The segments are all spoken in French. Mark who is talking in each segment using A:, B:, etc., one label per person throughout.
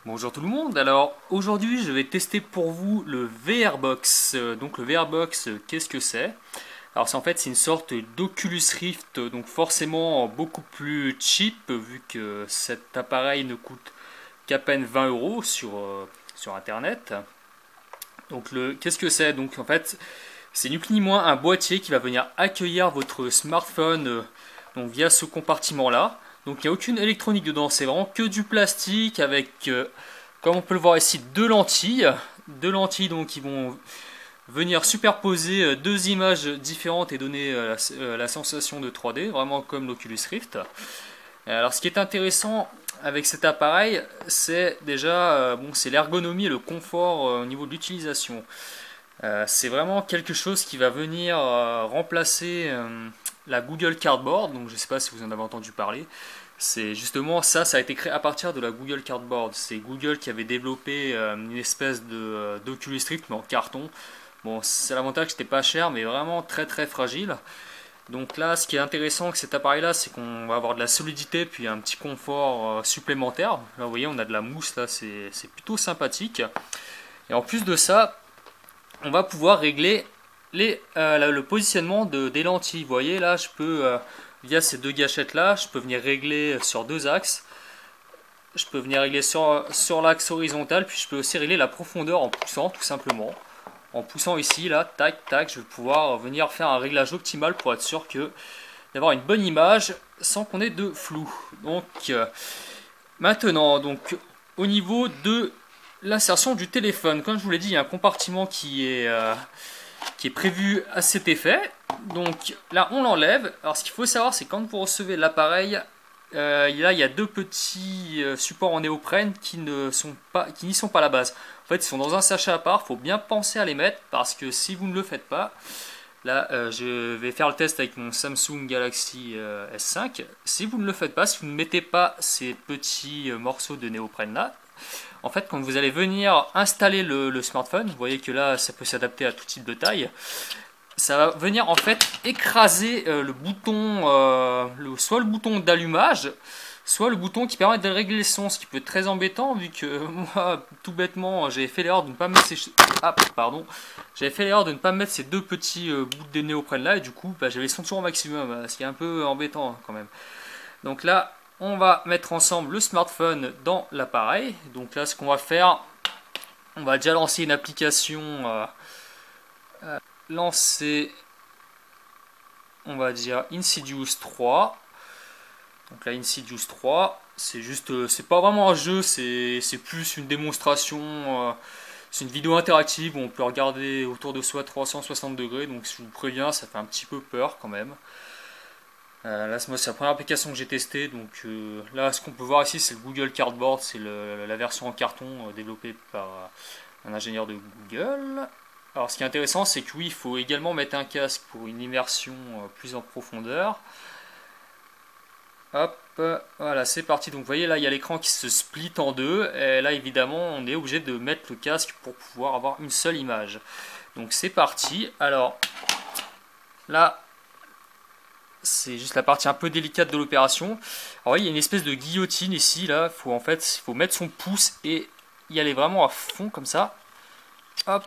A: Bonjour tout le monde, alors aujourd'hui je vais tester pour vous le VRBox. Donc le VRBox, qu'est-ce que c'est? Alors c'est une sorte d'Oculus Rift, donc forcément beaucoup plus cheap vu que cet appareil ne coûte qu'à peine 20 euros sur internet. Donc qu'est-ce que c'est? Donc c'est ni plus ni moins un boîtier qui va venir accueillir votre smartphone donc via ce compartiment là. Donc il n'y a aucune électronique dedans, c'est vraiment que du plastique avec, comme on peut le voir ici, deux lentilles. Deux lentilles donc qui vont venir superposer deux images différentes et donner la sensation de 3D, vraiment comme l'Oculus Rift. Alors ce qui est intéressant avec cet appareil, c'est déjà c'est l'ergonomie et le confort au niveau de l'utilisation. C'est vraiment quelque chose qui va venir remplacer la Google Cardboard. Donc je ne sais pas si vous en avez entendu parler. C'est justement ça a été créé à partir de la Google Cardboard. C'est Google qui avait développé une espèce de d'Oculus Rift mais en carton. Bon, c'est l'avantage que c'était pas cher mais vraiment très très fragile. Donc là, ce qui est intéressant avec cet appareil-là, c'est qu'on va avoir de la solidité puis un petit confort supplémentaire. Là, vous voyez, on a de la mousse là, c'est plutôt sympathique. Et en plus de ça, on va pouvoir régler le positionnement des lentilles. Vous voyez là, je peux, via ces deux gâchettes là, je peux venir régler sur deux axes. Je peux venir régler sur l'axe horizontal, puis je peux aussi régler la profondeur en poussant tout simplement. En poussant ici, là, tac, tac, je vais pouvoir venir faire un réglage optimal pour être sûr d'avoir une bonne image sans qu'on ait de flou. Donc maintenant, donc au niveau de l'insertion du téléphone, comme je vous l'ai dit, il y a un compartiment qui est prévu à cet effet. Donc là, on l'enlève. Alors ce qu'il faut savoir, c'est quand vous recevez l'appareil, là, il y a deux petits supports en néoprène qui n'y sont pas à la base. En fait, ils sont dans un sachet à part. Il faut bien penser à les mettre parce que si vous ne le faites pas, là, je vais faire le test avec mon Samsung Galaxy S5. Si vous ne le faites pas, si vous ne mettez pas ces petits morceaux de néoprène là, en fait, quand vous allez venir installer le smartphone, vous voyez que là, ça peut s'adapter à tout type de taille. Ça va venir en fait écraser le bouton, soit le bouton d'allumage, soit le bouton qui permet de régler le son, ce qui peut être très embêtant vu que moi, tout bêtement, j'avais fait l'erreur de ne pas mettre ces deux petits bouts de néoprène là et du coup, j'avais le son toujours au maximum, ce qui est un peu embêtant quand même. Donc là, on va mettre ensemble le smartphone dans l'appareil. Donc là, ce qu'on va faire, on va déjà lancer une application. Lancer, on va dire Insidious 3. Donc là, Insidious 3, c'est juste, c'est pas vraiment un jeu, c'est plus une démonstration. C'est une vidéo interactive où on peut regarder autour de soi 360 degrés. Donc je vous préviens, ça fait un petit peu peur quand même. Là, c'est la première application que j'ai testée. Donc là, ce qu'on peut voir ici, c'est le Google Cardboard. C'est la version en carton développée par un ingénieur de Google. Alors, ce qui est intéressant, c'est que oui, il faut également mettre un casque pour une immersion plus en profondeur. Hop, voilà, c'est parti. Donc, vous voyez, là, il y a l'écran qui se split en deux. Et là, évidemment, on est obligé de mettre le casque pour pouvoir avoir une seule image. Donc, c'est parti. Alors, là, c'est juste la partie un peu délicate de l'opération. Alors, il y a une espèce de guillotine ici. Là, il faut mettre son pouce et y aller vraiment à fond comme ça. Hop.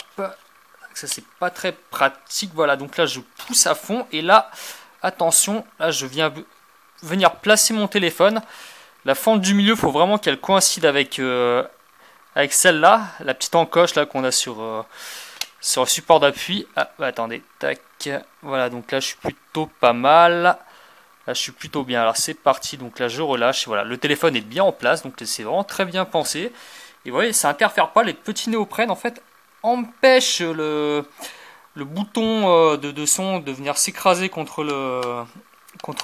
A: Ça, c'est pas très pratique. Voilà, donc là, je pousse à fond. Et là, attention, là, je viens venir placer mon téléphone. La fente du milieu, il faut vraiment qu'elle coïncide avec celle-là. La petite encoche là qu'on a sur le support d'appui. Ah, attendez, tac. Voilà, donc là, je suis plutôt pas mal. Là, je suis plutôt bien. Alors, c'est parti. Donc là, je relâche. Et voilà, le téléphone est bien en place. Donc, c'est vraiment très bien pensé. Et vous voyez, ça interfère pas. Les petits néoprènes, en fait, empêche le bouton de son de venir s'écraser contre le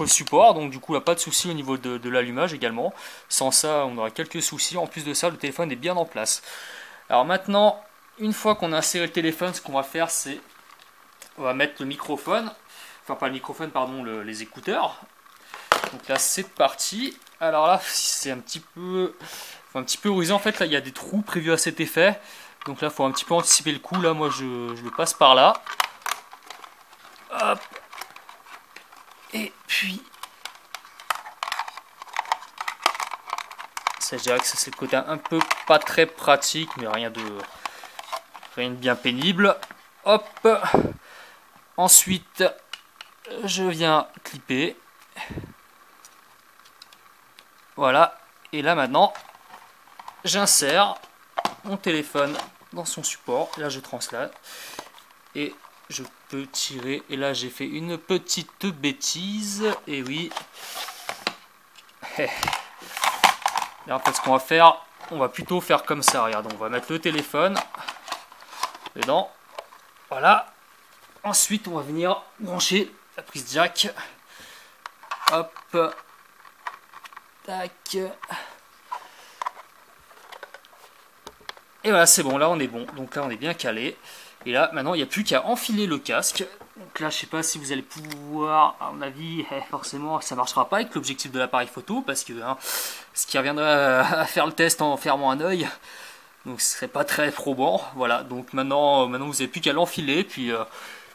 A: support. Donc du coup, il n'y a pas de souci au niveau de l'allumage également. Sans ça, on aura quelques soucis. En plus de ça, le téléphone est bien en place. Alors maintenant, une fois qu'on a inséré le téléphone, ce qu'on va faire, c'est on va mettre le microphone. Enfin, pas le microphone, pardon, les écouteurs. Donc là, c'est parti. Alors là, c'est un petit peu rusé. En fait, là, il y a des trous prévus à cet effet. Donc là, il faut un petit peu anticiper le coup. Là, moi, je le passe par là. Hop. Et puis, Ça, je dirais que c'est le côté un peu pas très pratique, mais rien de bien pénible. Hop. Ensuite, je viens clipper. Voilà. Et là maintenant, j'insère mon téléphone dans son support. Là, je translate. Et je peux tirer. Et là, j'ai fait une petite bêtise. Et oui. Là, en fait, ce qu'on va faire, on va plutôt faire comme ça. Regarde, on va mettre le téléphone dedans. Voilà. Ensuite, on va venir brancher la prise jack. Hop. Tac. Et voilà, c'est bon. Là, on est bon. Donc là, on est bien calé. Et là, maintenant, il n'y a plus qu'à enfiler le casque. Donc là, je sais pas si vous allez pouvoir, à mon avis, forcément, ça marchera pas avec l'objectif de l'appareil photo, parce que ce qui reviendrait à faire le test en fermant un œil, donc ce serait pas très probant. Voilà, donc maintenant vous n'avez plus qu'à l'enfiler, puis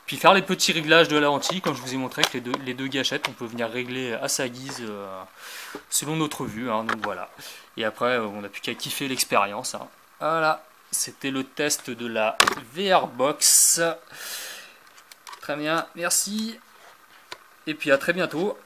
A: faire les petits réglages de la lentille, comme je vous ai montré avec les deux gâchettes, on peut venir régler à sa guise, selon notre vue, hein, donc voilà. Et après, on n'a plus qu'à kiffer l'expérience. Hein. Voilà. C'était le test de la VRBox. Très bien, merci. Et puis à très bientôt.